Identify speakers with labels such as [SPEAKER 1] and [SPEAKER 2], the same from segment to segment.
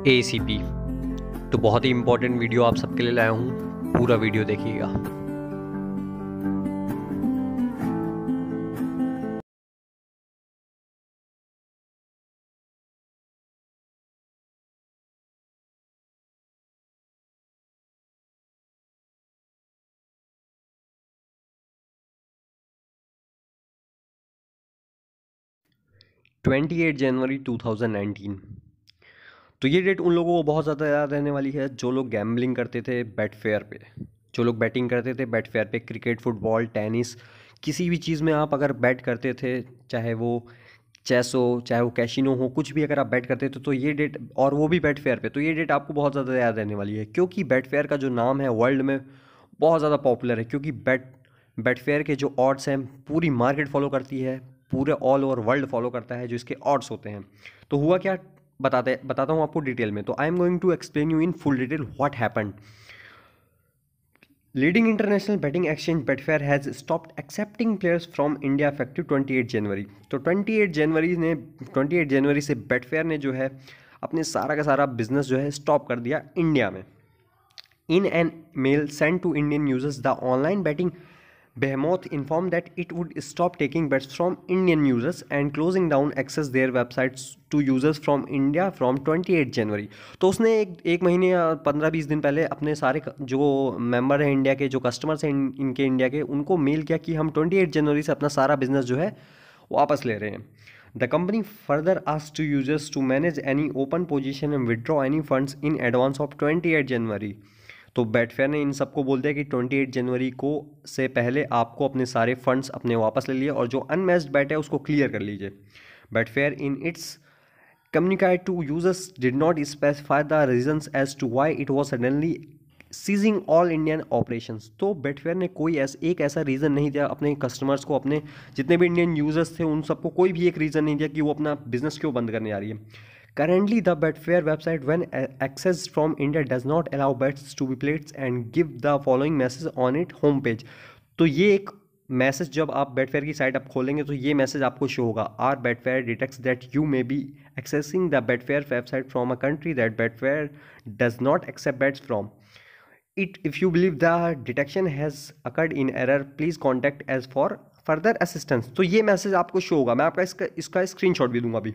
[SPEAKER 1] ACP। तो बहुत ही important video आप सबके लिए लाया हूँ, पूरा वीडियो देखिएगा। ट्वेंटी 8 जनवरी 2019। तो ये डेट उन लोगों को बहुत ज़्यादा याद रहने वाली है जो लोग गैम्बलिंग करते थे बेटफेयर पे, जो लोग बैटिंग करते थे बेटफेयर पे, क्रिकेट, फुटबॉल, टेनिस, किसी भी चीज़ में आप अगर बैट करते थे, चाहे वो चेस हो, चाहे वो कैसीनो हो, कुछ भी अगर आप बैट करते थे तो ये डेट, और वो भी बेटफेयर पे, तो ये डेट आपको बहुत ज़्यादा याद रहने वाली है। क्योंकि बेटफेयर का जो नाम है वर्ल्ड में बहुत ज़्यादा पॉपुलर है, क्योंकि बेटफेयर के जो ऑड्स हैं पूरी मार्केट फॉलो करती है, पूरे ऑल ओवर वर्ल्ड फॉलो करता है जो इसके ऑड्स होते हैं। तो हुआ क्या, बताता हूँ आपको डिटेल में। तो I am going to explain you in full detail what happened. Leading international betting exchange Betfair has stopped accepting players from India effective 28 January. तो 28 जनवरी से बेटफेयर ने जो है अपने सारा का सारा बिजनेस जो है स्टॉप कर दिया इंडिया में। In an mail sent to Indian users, the online betting behemoth informed that it would stop taking bets from Indian users and closing down access their websites to users from India from 28 January. तो उसने एक महीने या 15-20 दिन पहले अपने सारे जो मेंबर हैं इंडिया के, जो कस्टमर्स हैं इनके इंडिया के, उनको मेल किया कि हम 28 जनवरी से अपना सारा बिजनेस जो है वापस ले रहे हैं। The company further asked to users to manage any open position and withdraw any funds in advance of 28 January. तो बेटफेयर ने इन सबको बोल दिया कि 28 जनवरी को से पहले आपको अपने सारे फंड्स अपने वापस ले लिए और जो अनमैच्ड बैट है उसको क्लियर कर लीजिए। Betfair in its communicate to users did not specify the reasons as to why it was suddenly ceasing all Indian operations. तो बेटफेयर ने कोई एक ऐसा रीज़न नहीं दिया अपने कस्टमर्स को, अपने जितने भी इंडियन यूजर्स थे उन सबको कोई भी एक रीज़न नहीं दिया कि वो अपना बिजनेस क्यों बंद करने जा रही है। Currently the Betfair website when access from India does not allow bets to be played and give the following message on it home page. तो ये एक मैसेज जब आप बेटफेयर की साइट आप खोलेंगे तो ये मैसेज आपको शो होगा, our Betfair detects that you may be accessing the Betfair website from a country that Betfair does not accept bets from it. If you believe the detection has occurred in error, please contact us for further assistance। तो ये message आपको show होगा, मैं आपका इसका screenshot भी दूंगा अभी।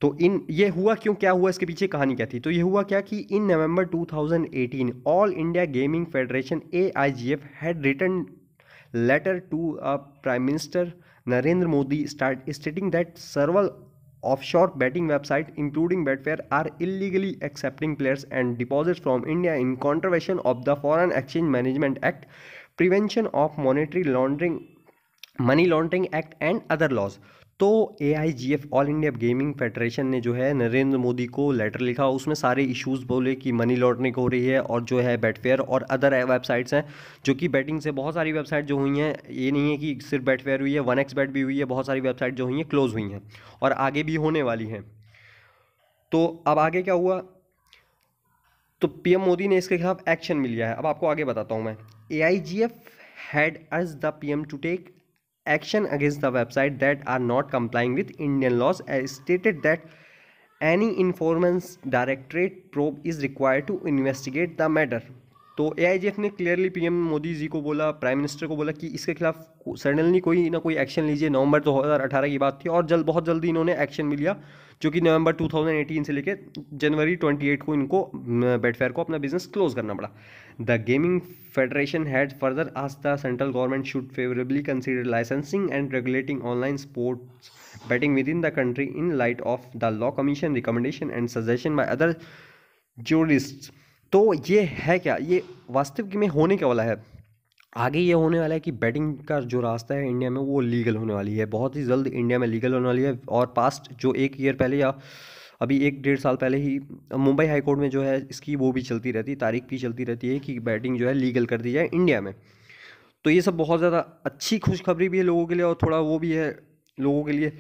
[SPEAKER 1] तो ये हुआ क्यों, क्या हुआ, इसके पीछे कहानी क्या थी। तो ये हुआ क्या कि in November 2018 all India gaming federation AIGF had written letter to Prime Minister Narendra Modi stating that several offshore betting websites, including Betfair, are illegally accepting players and deposits from India in contravention of the Foreign Exchange Management Act, Prevention of Monetary Laundering, Money Laundering Act and other laws। तो AIGF all India gaming federation ने जो है नरेंद्र मोदी को letter लिखा, उसमें सारे issues बोले कि मनी लॉन्ड्रिंग हो रही है, और जो है बेटफेयर और अदर वेबसाइट्स हैं जो कि बैटिंग से, बहुत सारी वेबसाइट जो हुई हैं, ये नहीं है कि सिर्फ बेटफेयर हुई है, 1xBet भी हुई है, बहुत सारी वेबसाइट जो हुई हैं क्लोज हुई हैं और आगे भी होने वाली हैं। तो अब आगे क्या हुआ, तो PM मोदी ने इसके खिलाफ एक्शन भी लिया है। अब आपको आगे बताता हूँ मैं। AIGF had urged the PM to take action against the website that are not complying with Indian laws, as stated that any informants directorate probe is required to investigate the matter। तो AIGF ने clearly PM Modi ji को बोला, prime minister को बोला कि इसके खिलाफ suddenly कोई ना कोई एक्शन लीजिए। नवंबर 2018 की बात थी और बहुत जल्दी इन्होंने एक्शन भी लिया, जो कि नवंबर 2018 से लेकर जनवरी 28 को इनको बेटफेयर को अपना बिजनेस क्लोज करना पड़ा। The gaming federation had further asked the central government should favourably consider licensing and regulating online sports betting within the country in light of the law commission recommendation and suggestion by other jurists। तो ये है क्या, ये वास्तविक में होने क्या वाला है, आगे ये होने वाला है कि बैटिंग का जो रास्ता है इंडिया में वो लीगल होने वाली है, बहुत ही जल्द इंडिया में लीगल होने वाली है। और पास्ट जो 1 ईयर पहले या अभी 1-1.5 साल पहले ही मुंबई हाई कोर्ट में जो है इसकी वो भी चलती रहती है, तारीख भी चलती रहती है कि बैटिंग जो है लीगल कर दी जाए इंडिया में। तो ये सब बहुत ज़्यादा अच्छी खुशखबरी भी है लोगों के लिए और थोड़ा वो भी है लोगों के लिए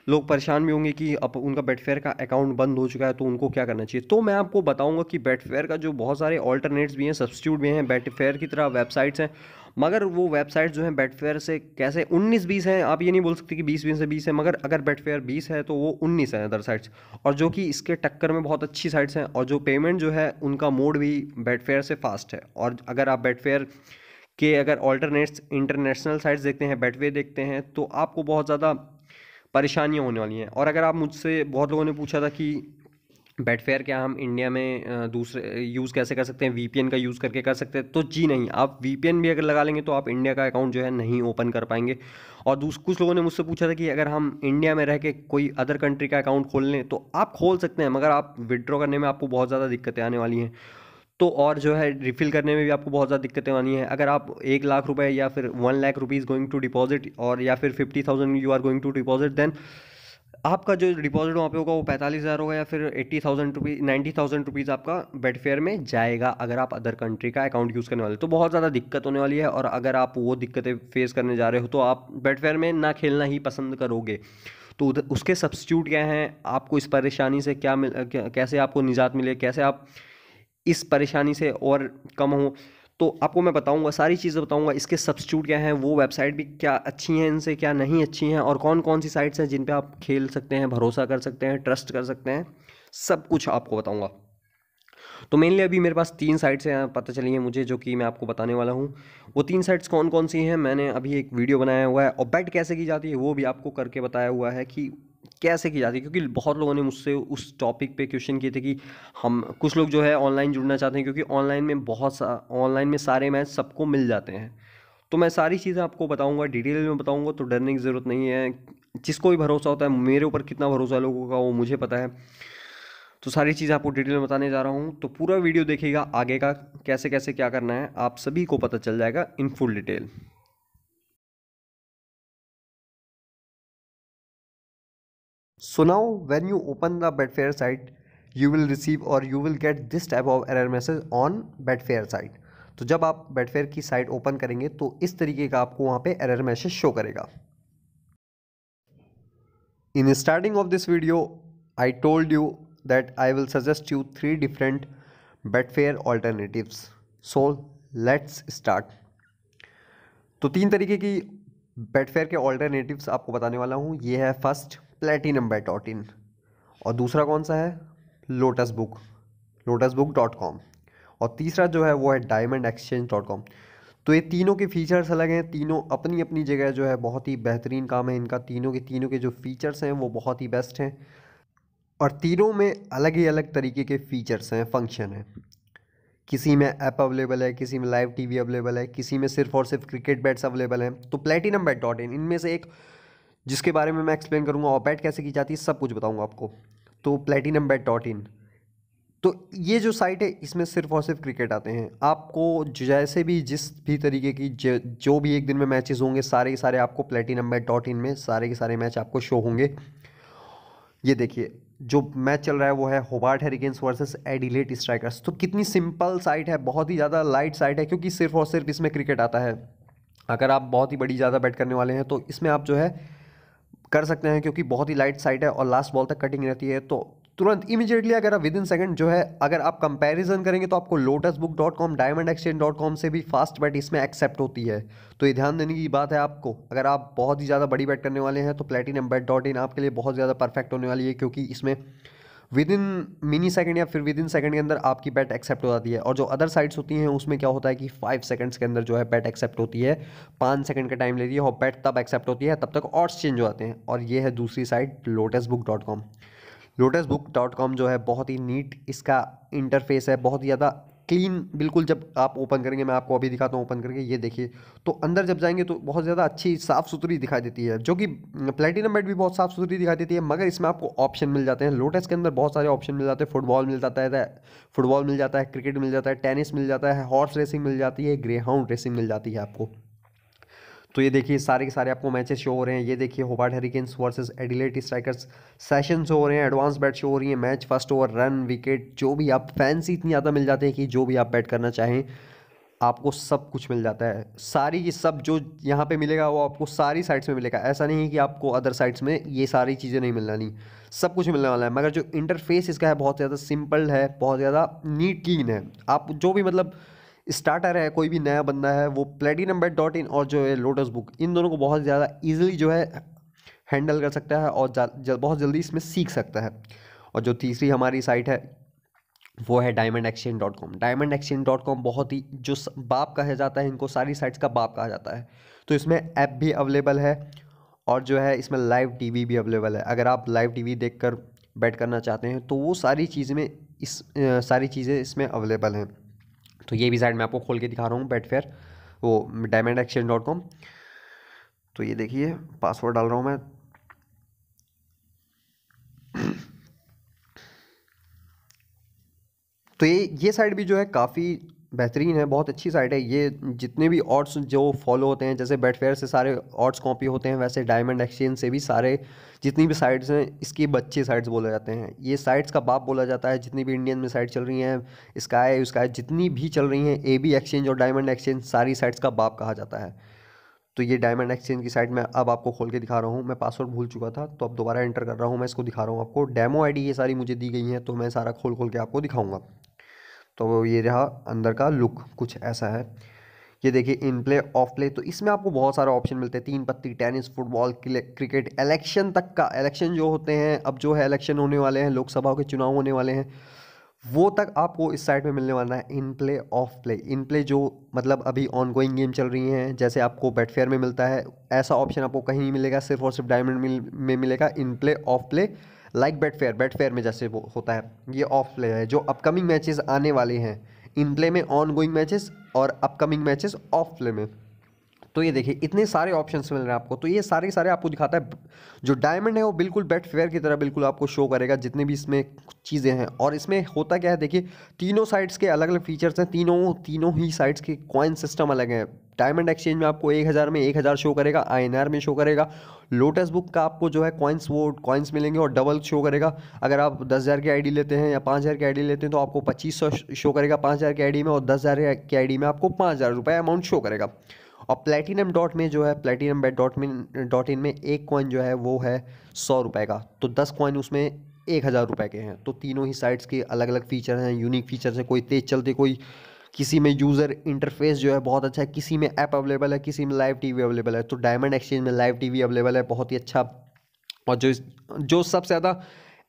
[SPEAKER 1] लोग परेशान भी होंगे कि अब उनका बेटफेयर का अकाउंट बंद हो चुका है तो उनको क्या करना चाहिए। तो मैं आपको बताऊंगा कि बेटफेयर का जो बहुत सारे ऑल्टरनेट्स भी हैं, सब्स्टिट्यूट भी हैं बेटफेयर की तरह वेबसाइट्स हैं, मगर वो वेबसाइट जो हैं बेटफेयर से कैसे 19-20 हैं, आप ये नहीं बोल सकते कि 20-20 से 20 है, मगर अगर बेटफेयर 20 है तो वो 19 है अदर साइट्स, और जो कि इसके टक्कर में बहुत अच्छी साइट्स हैं, और जो पेमेंट जो है उनका मोड भी बेटफेयर से फास्ट है। और अगर आप बेटफेयर के अगर ऑल्टरनेट्स इंटरनेशनल साइट्स देखते हैं, बेटवे देखते हैं, तो आपको बहुत ज़्यादा परेशानियाँ होने वाली हैं। और अगर आप मुझसे, बहुत लोगों ने पूछा था कि बेटफेयर क्या हम इंडिया में दूसरे यूज़ कैसे कर सकते हैं, वीपीएन का यूज़ करके कर सकते हैं, तो जी नहीं, आप वीपीएन भी अगर लगा लेंगे तो आप इंडिया का अकाउंट जो है नहीं ओपन कर पाएंगे। और कुछ लोगों ने मुझसे पूछा था कि अगर हम इंडिया में रह के कोई अदर कंट्री का अकाउंट खोल लें तो आप खोल सकते हैं, मगर आप विड्रॉ करने में आपको बहुत ज़्यादा दिक्कतें आने वाली हैं। तो और जो है रिफ़िल करने में भी आपको बहुत ज़्यादा दिक्कतें आनी है। अगर आप 1 लाख रुपए या फिर 1 lakh rupees going to deposit, और या फिर 50,000 you are going to deposit, then आपका जो डिपॉजिट वहाँ पे होगा वो 45,000 होगा, या फिर 80,000 रुपीज़ 90,000 रुपीज़ आपका बेटफेयर में जाएगा अगर आप अदर कंट्री का अकाउंट यूज़ करने वाले। तो बहुत ज़्यादा दिक्कत होने वाली है, और अगर आप वो दिक्कतें फेस करने जा रहे हो तो आप बेटफेयर में ना खेलना ही पसंद करोगे। तो उसके सब्स्टिट्यूट क्या हैं, आपको इस परेशानी से कैसे आपको निजात मिले, कैसे आप इस परेशानी से और कम हो, तो आपको मैं बताऊंगा, सारी चीज़ें बताऊंगा। इसके सब्स्टिट्यूट क्या हैं, वो वेबसाइट भी क्या अच्छी हैं इनसे, क्या नहीं अच्छी हैं, और कौन कौन सी साइट्स हैं जिन पे आप खेल सकते हैं, भरोसा कर सकते हैं, ट्रस्ट कर सकते हैं, सब कुछ आपको बताऊंगा। तो मेनली अभी मेरे पास 3 साइट्स हैं पता चली हैं मुझे, जो कि मैं आपको बताने वाला हूँ। वो 3 साइट्स कौन कौन सी हैं, मैंने अभी एक वीडियो बनाया हुआ है, और बेट कैसे की जाती है वो भी आपको करके बताया हुआ है कि कैसे की जाती है। क्योंकि बहुत लोगों ने मुझसे उस टॉपिक पे क्वेश्चन किए थे कि हम कुछ लोग जो है ऑनलाइन जुड़ना चाहते हैं, क्योंकि ऑनलाइन में सारे मैच सबको मिल जाते हैं। तो मैं सारी चीज़ें आपको बताऊंगा, डिटेल में बताऊंगा, तो डरने की ज़रूरत नहीं है। जिसको भी भरोसा होता है, मेरे ऊपर कितना भरोसा है लोगों का वो मुझे पता है। तो सारी चीज़ें आपको डिटेल में बताने जा रहा हूँ, तो पूरा वीडियो देखिएगा, आगे का कैसे कैसे क्या करना है आप सभी को पता चल जाएगा इन full detail. So now when you open the Betfair site, you will receive or you will get this type of error message on Betfair site। तो जब आप Betfair की साइट ओपन करेंगे तो इस तरीके का आपको वहाँ पे एरर मैसेज शो करेगा। In starting of this video, I told you that I will suggest you 3 different Betfair alternatives। So let's start। तो 3 तरीके की बेटफेयर के ऑल्टरनेटिव्स आपको बताने वाला हूँ। ये है फर्स्ट platinum.bet.in, और दूसरा कौन सा है, lotusbook.com, और तीसरा जो है वो है diamondexchange.com। तो ये तीनों के फीचर्स अलग हैं, तीनों अपनी अपनी जगह जो है बहुत ही बेहतरीन काम है इनका, तीनों के जो फीचर्स हैं वो बहुत ही बेस्ट हैं, और तीनों में अलग ही अलग तरीके के फीचर्स हैं, फंक्शन हैं। किसी में ऐप अवेलेबल है, किसी में लाइव टीवी अवेलेबल है, किसी में सिर्फ और सिर्फ क्रिकेट बैट्स अवेलेबल हैं। तो platinum.bet.in इनमें से एक, जिसके बारे में मैं एक्सप्लेन करूंगा, और बैट कैसे की जाती है सब कुछ बताऊंगा आपको। तो platinum.bet.in, तो ये जो साइट है इसमें सिर्फ और सिर्फ क्रिकेट आते हैं। आपको जैसे भी जिस भी तरीके की जो भी एक दिन में मैचेस होंगे, सारे के सारे आपको platinum.bet.in में सारे के सारे मैच आपको शो होंगे। ये देखिए जो मैच चल रहा है वो है Hobart hurricanes versus Adelaide strikers. तो कितनी सिंपल साइट है, बहुत ही ज़्यादा लाइट साइट है, क्योंकि सिर्फ और सिर्फ इसमें क्रिकेट आता है। अगर आप बहुत ही बड़ी ज़्यादा बैट करने वाले हैं तो इसमें आप जो है कर सकते हैं, क्योंकि बहुत ही लाइट साइट है और लास्ट बॉल तक कटिंग रहती है। तो तुरंत इमीडिएटली अगर आप विद इन सेकंड जो है, अगर आप कंपैरिजन करेंगे तो आपको lotusbook.com diamondexchange.com से भी फास्ट बैट इसमें एक्सेप्ट होती है। तो ये ध्यान देने की बात है आपको, अगर आप बहुत ही ज़्यादा बड़ी बैट करने वाले हैं तो platinum.bet.in आपके लिए बहुत ज़्यादा परफेक्ट होने वाली है, क्योंकि इसमें विद इन मिनी सेकंड या फिर विद इन सेकंड के अंदर आपकी बैट एक्सेप्ट हो जाती है। और जो अदर साइट्स होती हैं उसमें क्या होता है कि 5 सेकंड्स के अंदर जो है बैट एक्सेप्ट होती है, 5 सेकंड का टाइम लेती है, और बैट तब एक्सेप्ट होती है, तब तक ऑड्स चेंज हो जाते हैं। और ये है दूसरी साइट lotusbook.com। lotusbook.com जो है बहुत ही नीट इसका इंटरफेस है, बहुत ही ज़्यादा क्लीन, बिल्कुल। जब आप ओपन करेंगे, मैं आपको अभी दिखाता हूँ ओपन करके, ये देखिए, तो अंदर जब जाएंगे तो बहुत ज़्यादा अच्छी साफ़ सुथरी दिखाई देती है, जो कि प्लेटिनम बेट भी बहुत साफ़ सुथरी दिखाई देती है। मगर इसमें आपको ऑप्शन मिल जाते हैं, लोटस के अंदर बहुत सारे ऑप्शन मिल जाते हैं। फुटबॉल मिल जाता है, क्रिकेट मिल जाता है, टेनिस मिल जाता है, हॉर्स रेसिंग मिल जाती है, ग्रे हाउंड रेसिंग मिल जाती है आपको। तो ये देखिए सारे के सारे आपको मैचेस शो हो रहे हैं। ये देखिए Hobart hurricanes versus Adelaide strikers session show हो रहे हैं, एडवांस बैट शो हो रही है, match first over, run, wicket, जो भी आप फैंसी इतनी ज़्यादा मिल जाते हैं कि जो भी आप बैट करना चाहें आपको सब कुछ मिल जाता है, सारी की सब जो यहाँ पे मिलेगा वो आपको सारी साइट्स में मिलेगा। ऐसा नहीं है कि आपको अदर साइट्स में ये सारी चीज़ें नहीं मिलना, नहीं, सब कुछ मिलने वाला है। मगर जो इंटरफेस इसका है बहुत ज़्यादा सिंपल है, बहुत ज़्यादा नीट क्लीन है। आप जो भी मतलब स्टार्टर है, कोई भी नया बंदा है, वो platinum.bet.in और जो है लोटस बुक, इन दोनों को बहुत ज़्यादा ईजिली जो है हैंडल कर सकता है और बहुत जल्दी इसमें सीख सकता है। और जो तीसरी हमारी साइट है वो है diamondexchange.com। diamondexchange.com बहुत ही जो बाप कहा जाता है, इनको सारी साइट्स का बाप कहा जाता है। तो इसमें ऐप भी अवेलेबल है और जो है इसमें लाइव टीवी भी अवेलेबल है। अगर आप लाइव टीवी देखकर बैट करना चाहते हैं तो वो सारी चीज़ें में सारी चीज़ें इसमें अवेलेबल हैं। तो ये भी साइट मैं आपको खोल के दिखा रहा हूँ, बेटफेयर, वो diamondexchange.com। तो ये देखिए, पासवर्ड डाल रहा हूँ मैं। तो ये साइट भी जो है काफ़ी बेहतरीन है, बहुत अच्छी साइट है। ये जितने भी ऑड्स जो फॉलो होते हैं, जैसे बेटफेयर से सारे ऑड्स कॉपी होते हैं, वैसे डायमंड एक्सचेंज से भी सारे जितनी भी साइट्स हैं इसकी बच्चे साइट्स बोले जाते हैं। ये साइट्स का बाप बोला जाता है। जितनी भी इंडियन में साइट चल रही हैं, स्काई जितनी भी चल रही हैं, AB एक्सचेंज और डायमंड एक्सचेंज, सारी साइट्स का बाप कहा जाता है। तो ये डायमंड एक्सचेंज की साइट मैं अब आपको खोल के दिखा रहा हूँ। मैं पासवर्ड भूल चुका था तो अब दोबारा एंटर कर रहा हूँ। मैं इसको दिखा रहा हूँ आपको। डेमो आईडी ये सारी मुझे दी गई हैं, तो मैं सारा खोल खोल के आपको दिखाऊंगा। तो ये रहा अंदर का लुक, कुछ ऐसा है। ये देखिए, इन प्ले ऑफ प्ले। तो इसमें आपको बहुत सारे ऑप्शन मिलते हैं, 3 पत्ती, टेनिस, फुटबॉल, क्रिकेट, इलेक्शन तक का। इलेक्शन जो होते हैं, अब जो है इलेक्शन होने वाले हैं, लोकसभा के चुनाव होने वाले हैं, वो तक आपको इस साइट में मिलने वाला है। इन play of play, in play जो मतलब अभी ऑन गोइंग गेम चल रही हैं, जैसे आपको बेटफेयर में मिलता है, ऐसा ऑप्शन आपको कहीं नहीं मिलेगा, सिर्फ और सिर्फ डायमंड में मिलेगा। इन play of play like Betfair में जैसे वो होता है, ये ऑफ प्ले है। जो अपकमिंग मैचेस आने वाले हैं, इन प्ले में ऑन गोइंग मैचेस और अपकमिंग मैचेस ऑफ प्ले में। तो ये देखिए, इतने सारे ऑप्शंस मिल रहे हैं आपको। तो ये सारे सारे आपको दिखाता है। जो डायमंड है वो बिल्कुल बेट फेयर की तरह बिल्कुल आपको शो करेगा, जितने भी इसमें चीज़ें हैं। और इसमें होता क्या है, देखिए, तीनों साइट्स के अलग अलग फीचर्स हैं। तीनों ही साइट्स के कॉइन सिस्टम अलग हैं। डायमंड एक्सचेंज में आपको 1000 में 1000 शो करेगा, INR में शो करेगा। लोटस बुक का आपको जो है कॉइन्स मिलेंगे और डबल शो करेगा। अगर आप 10,000 की आईडी लेते हैं या 5,000 की आईडी लेते हैं तो आपको 2500 शो करेगा 5,000 की आईडी में, और 10,000 की आईडी में आपको 5,000 रुपये अमाउंट शो करेगा। और प्लेटिनम डॉट में जो है, platinum.in में एक कॉइन जो है वो है 100 रुपये का। तो 10 कॉइन उसमें 1,000 रुपये के हैं। तो तीनों ही साइट्स के अलग अलग फीचर हैं, यूनिक फीचर्स हैं। कोई तेज चलते, कोई किसी में यूज़र इंटरफेस जो है बहुत अच्छा है, किसी में ऐप अवेलेबल है, किसी में लाइव टीवी अवेलेबल है। तो डायमंड एक्सचेंज में लाइव टीवी अवेलेबल है, बहुत ही अच्छा। और जो सबसे ज़्यादा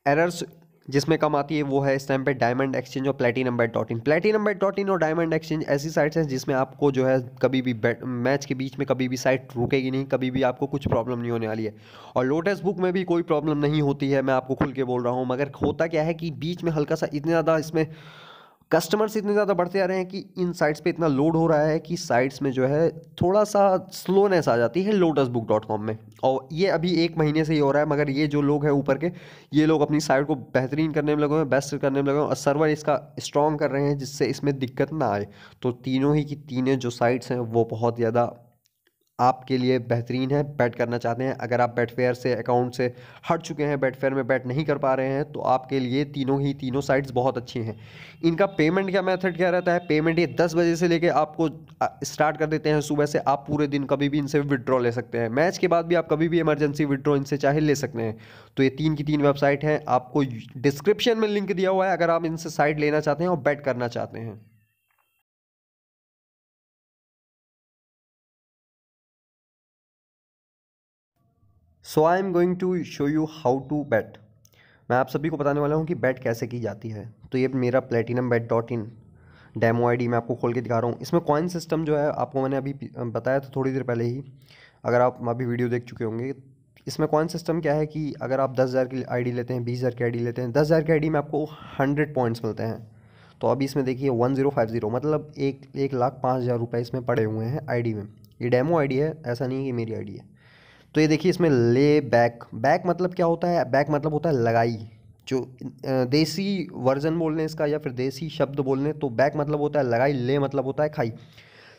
[SPEAKER 1] एरर्स जिसमें कम आती है वो है इस टाइम पे डायमंड एक्सचेंज और प्लेटिनम.in और डायमंड एक्सचेंज ऐसी साइट्स हैं जिसमें आपको जो है कभी भी मैच के बीच में कभी भी साइट रुकेगी नहीं, कभी भी आपको कुछ प्रॉब्लम नहीं होने वाली है। और लोटस बुक में भी कोई प्रॉब्लम नहीं होती है, मैं आपको खुल के बोल रहा हूँ। मगर होता क्या है कि बीच में हल्का सा इतने ज़्यादा इसमें कस्टमर्स इतने ज़्यादा बढ़ते आ रहे हैं कि इन साइट्स पे इतना लोड हो रहा है कि साइट्स में जो है थोड़ा सा स्लोनेस आ जाती है lotusbook.com में। और ये अभी 1 महीने से ही हो रहा है। मगर ये जो लोग हैं ऊपर के, ये लोग अपनी साइट को बेहतरीन करने में लगे हुए हैं, बेस्ट करने में लगे हुए हैं, और सर्वर इसका स्ट्रॉन्ग कर रहे हैं जिससे इसमें दिक्कत ना आए। तो तीनों ही की तीनों जो साइट्स हैं वो बहुत ज़्यादा आपके लिए बेहतरीन है। बैट करना चाहते हैं, अगर आप बेटफेयर से अकाउंट से हट चुके हैं, बेटफेयर में बैट नहीं कर पा रहे हैं, तो आपके लिए तीनों साइट्स बहुत अच्छी हैं। इनका पेमेंट का मेथड क्या रहता है, पेमेंट ये 10 बजे से लेके आपको स्टार्ट कर देते हैं सुबह से। आप पूरे दिन कभी भी इनसे विड्रॉ ले सकते हैं, मैच के बाद भी आप कभी भी इमरजेंसी विड्रॉ इनसे चाहे ले सकते हैं। तो ये 3 की 3 वेबसाइट हैं, आपको डिस्क्रिप्शन में लिंक दिया हुआ है अगर आप इनसे साइट लेना चाहते हैं और बैट करना चाहते हैं। So I am going to show you how to bat. मैं आप सभी को बताने वाला हूँ कि बैट कैसे की जाती है। तो ये मेरा platinum.bet.in डेमो आईडी मैं आपको खोल के दिखा रहा हूँ। इसमें कॉइन सिस्टम जो है आपको मैंने अभी बताया था थोड़ी देर पहले ही, अगर आप अभी वीडियो देख चुके होंगे। इसमें कॉइन सिस्टम क्या है कि अगर आप 10,000 की आईडी लेते हैं, 20,000 की आईडी लेते हैं, 10,000 की आईडी में आपको 100 पॉइंट्स मिलते हैं। तो अभी इसमें देखिए 1050, मतलब 1,05,000 रुपये इसमें पड़े हुए हैं आईडी में। ये डेमो आईडी है, ऐसा नहीं है कि मेरी आईडी है। तो ये देखिए, इसमें ले बैक मतलब क्या होता है, बैक मतलब होता है लगाई। जो देसी वर्जन बोल लें इसका या फिर देसी शब्द बोल लें, तो बैक मतलब होता है लगाई, ले मतलब होता है खाई।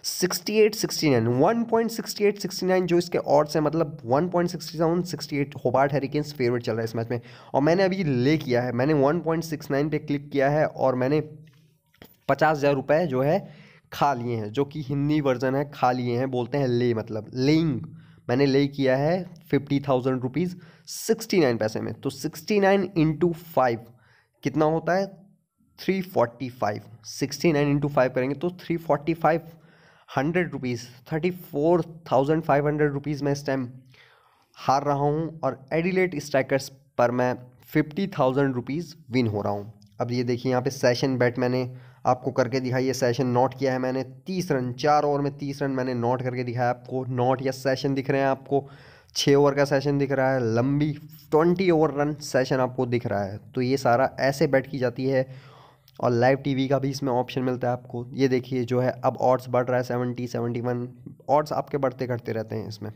[SPEAKER 1] 68-69 1.6869 जो इसके ऑड्स हैं, मतलब 1.6768 होबार्ट हैरिकेन्स फेवरेट चल रहा है इस मैच में। और मैंने अभी ले किया है, मैंने 1.69 पे क्लिक किया है और मैंने 50,000 रुपये जो है खा लिए हैं, जो कि हिंदी वर्जन है खा लिए हैं, बोलते हैं ले, मतलब लेइंग। मैंने ले किया है 50,000 रुपीज़ 69 पैसे में। तो 69 × 5 कितना होता है? 345। 69 × 5 करेंगे तो 345 100 रुपीज़, 34,500 रुपीज़ में इस टाइम हार रहा हूँ। और एडिलेट स्ट्राइकर्स पर मैं 50,000 रुपीज़ विन हो रहा हूँ। अब ये देखिए यहाँ पे सेशन बेट मैंने आपको करके दिखाई है, सेशन नोट किया है मैंने 30 रन, 4 ओवर में 30 रन मैंने नोट करके दिखाया आपको। नोट या सेशन दिख रहे हैं आपको, 6 ओवर का सेशन दिख रहा है, लंबी 20 ओवर रन सेशन आपको दिख रहा है। तो ये सारा ऐसे बेट की जाती है। और लाइव टीवी का भी इसमें ऑप्शन मिलता है आपको। ये देखिए जो है अब ऑड्स बढ़ रहा है 70 71, ऑड्स आपके बढ़ते घटते रहते हैं इसमें।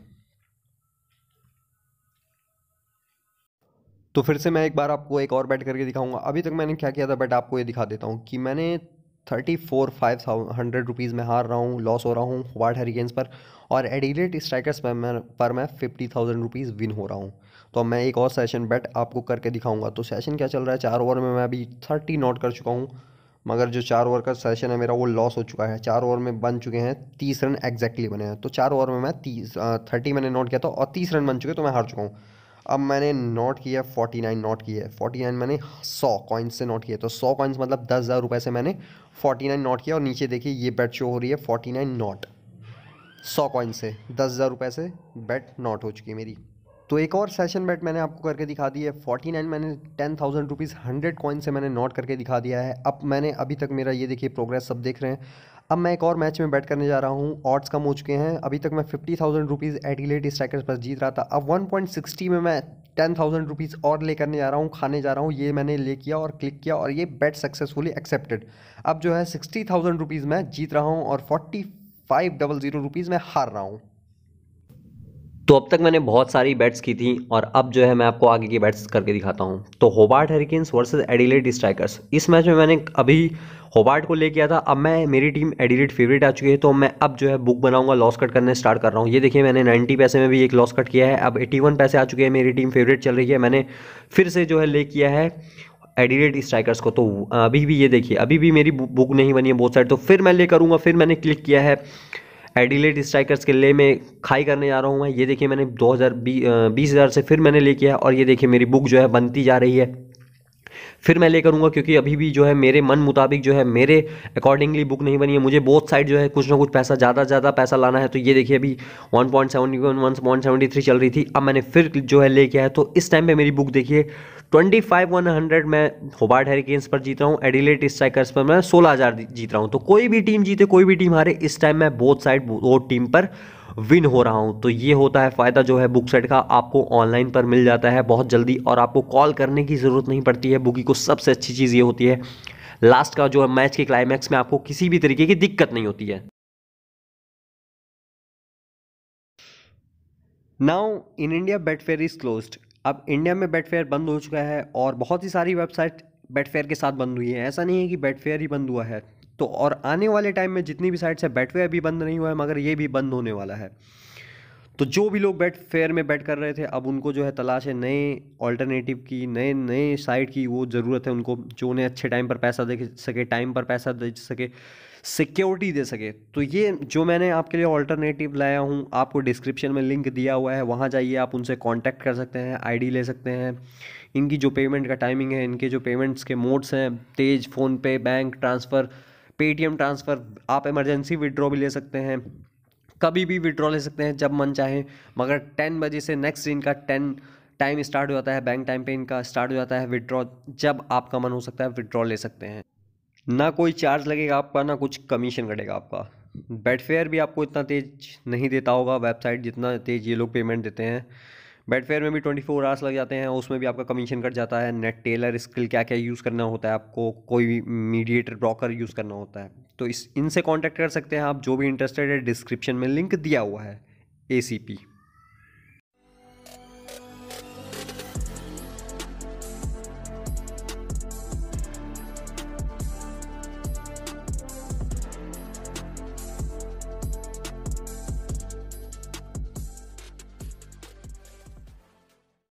[SPEAKER 1] तो फिर से मैं एक बार आपको एक और बैट करके दिखाऊंगा। अभी तक मैंने क्या किया था बैट आपको ये दिखा देता हूँ कि मैंने 34,500 रुपीज़ में हार रहा हूँ, लॉस हो रहा हूँ हॉबार्ट हरिकेन्स पर। और एडिलेट स्ट्राइकर्स पर मैं 50,000 रुपीज़ विन हो रहा हूँ। तो अब मैं एक और सेशन बैट आपको करके दिखाऊंगा। तो सेशन क्या चल रहा है, 4 ओवर में मैं अभी 30 नोट कर चुका हूँ। मगर जो 4 ओवर का सेशन है मेरा वो लॉस हो चुका है। 4 ओवर में बन चुके हैं 30 रन एग्जैक्टली बने हैं। तो 4 ओवर में मैं 30 मैंने नोट किया था और 30 रन बन चुके, तो मैं हार चुका हूँ। अब मैंने नोट किया 49 नोट किया है, 49 मैंने 100 कॉइन्स से नोट किया। तो 100 कॉइन्स मतलब 10,000 रुपये से मैंने 49 नोट किया। और नीचे देखिए ये बेट शो हो रही है 49 नोट, 100 कॉइन से 10,000 रुपये से बेट नोट हो चुकी है मेरी। तो एक और सेशन बेट मैंने आपको करके दिखा दी है 49, मैंने 10,000 रुपीज़ 100 कॉइन से मैंने नोट करके दिखा दिया है। अब मैंने अभी तक मेरा ये देखिए प्रोग्रेस सब देख रहे हैं। अब मैं एक और मैच में बैट करने जा रहा हूँ, ऑड्स कम हो चुके हैं। अभी तक मैं 50,000 रुपीज़ एडिलेट स्ट्राइकर्स पर जीत रहा था। अब 1.60 में मैं 10,000 रुपीज़ और ले करने जा रहा हूँ, खाने जा रहा हूँ। ये मैंने ले किया और क्लिक किया और ये बेट सक्सेसफुली एक्सेप्टेड। अब जो है 60,000 रुपीज़ मैं जीत रहा हूँ और 4500 रुपीज़ मैं हार रहा हूँ। तो अब तक मैंने बहुत सारी बेट्स की थी और अब जो है मैं आपको आगे की बेट्स करके दिखाता हूँ। तो Hobart hurricanes versus Adelaide strikers, इस मैच में मैंने अभी होबार्ट को ले किया था। अब मैं मेरी टीम एडिलेड फेवरेट आ चुकी है, तो मैं अब जो है बुक बनाऊंगा, लॉस कट करने स्टार्ट कर रहा हूँ। ये देखिए मैंने 90 पैसे में भी एक लॉस कट किया है। अब 81 पैसे आ चुके हैं, मेरी टीम फेवरेट चल रही है। मैंने फिर से जो है ले किया है एडिलेड स्ट्राइकर्स को। तो अभी भी ये देखिए अभी भी मेरी बुक नहीं बनी है बोथ साइड। तो फिर मैं ले करूँगा, फिर मैंने क्लिक किया है एडिलेड स्ट्राइकर्स के लिए मैं खाई करने जा रहा हूँ मैं। ये देखिए मैंने 20,000 से फिर मैंने ले किया है और ये देखिए मेरी बुक जो है बनती जा रही है। फिर मैं ले करूँगा क्योंकि अभी भी जो है मेरे मन मुताबिक जो है मेरे अकॉर्डिंगली बुक नहीं बनी है। मुझे बोथ साइड जो है कुछ ना कुछ पैसा ज़्यादा पैसा लाना है। तो ये देखिए अभी 1.71 1.73 चल रही थी। अब मैंने फिर जो है ले किया है। तो इस टाइम पे मेरी बुक देखिए 25,100 मैं होबार्ट हरिकेन्स पर जीत रहा हूँ, एडिलेड स्ट्राइकर्स पर मैं 16,000 जीत रहा हूँ। तो कोई भी टीम जीते कोई भी टीम हारे, इस टाइम मैं बोथ साइड वो टीम पर विन हो रहा हूँ। तो ये होता है फ़ायदा जो है बुक सेट का, आपको ऑनलाइन पर मिल जाता है बहुत जल्दी और आपको कॉल करने की ज़रूरत नहीं पड़ती है। बुकी को सबसे अच्छी चीज़ ये होती है लास्ट का जो है मैच के क्लाइमैक्स में आपको किसी भी तरीके की दिक्कत नहीं होती है। Now in India Betfair is closed. अब इंडिया में बेटफेयर बंद हो चुका है और बहुत ही सारी वेबसाइट बेटफेयर के साथ बंद हुई है। ऐसा नहीं है कि बेटफेयर ही बंद हुआ है। तो और आने वाले टाइम में जितनी भी साइट्स है बेटफेयर भी बंद नहीं हुआ है, मगर ये भी बंद होने वाला है। तो जो भी लोग बेट फेयर में बेट कर रहे थे, अब उनको जो है तलाश है नए ऑल्टरनेटिव की, नए नए साइट की वो ज़रूरत है उनको, जो उन्हें अच्छे टाइम पर पैसा दे सके, टाइम पर पैसा दे सके, सिक्योरिटी दे सके। तो ये जो मैंने आपके लिए ऑल्टरनेटिव लाया हूँ, आपको डिस्क्रिप्शन में लिंक दिया हुआ है, वहाँ जाइए, आप उनसे कांटेक्ट कर सकते हैं, आईडी ले सकते हैं। इनकी जो पेमेंट का टाइमिंग है, इनके जो पेमेंट्स के मोड्स हैं, Tez, PhonePe, bank transfer, Paytm transfer, आप इमरजेंसी विड्रॉ भी ले सकते हैं, कभी भी विड्रॉ ले सकते हैं जब मन चाहे। मगर 10 बजे से नेक्स्ट दिन का 10 टाइम स्टार्ट हो जाता है, बैंक टाइम पे इनका स्टार्ट हो जाता है विड्रॉ। जब आपका मन हो सकता है विड्रॉ ले सकते हैं। ना कोई चार्ज लगेगा आपका, ना कुछ कमीशन कटेगा आपका। बेटफेयर भी आपको इतना तेज नहीं देता होगा वेबसाइट जितना तेज ये लोग पेमेंट देते हैं। बेटफेयर में भी 24 आवर्स लग जाते हैं, उसमें भी आपका कमीशन कट जाता है। नेट टेलर स्किल क्या क्या यूज़ करना होता है आपको, कोई भी मीडिएटर ब्रोकर यूज़ करना होता है। तो इनसे कांटेक्ट कर सकते हैं आप, जो भी इंटरेस्टेड है। डिस्क्रिप्शन में लिंक दिया हुआ है ACP।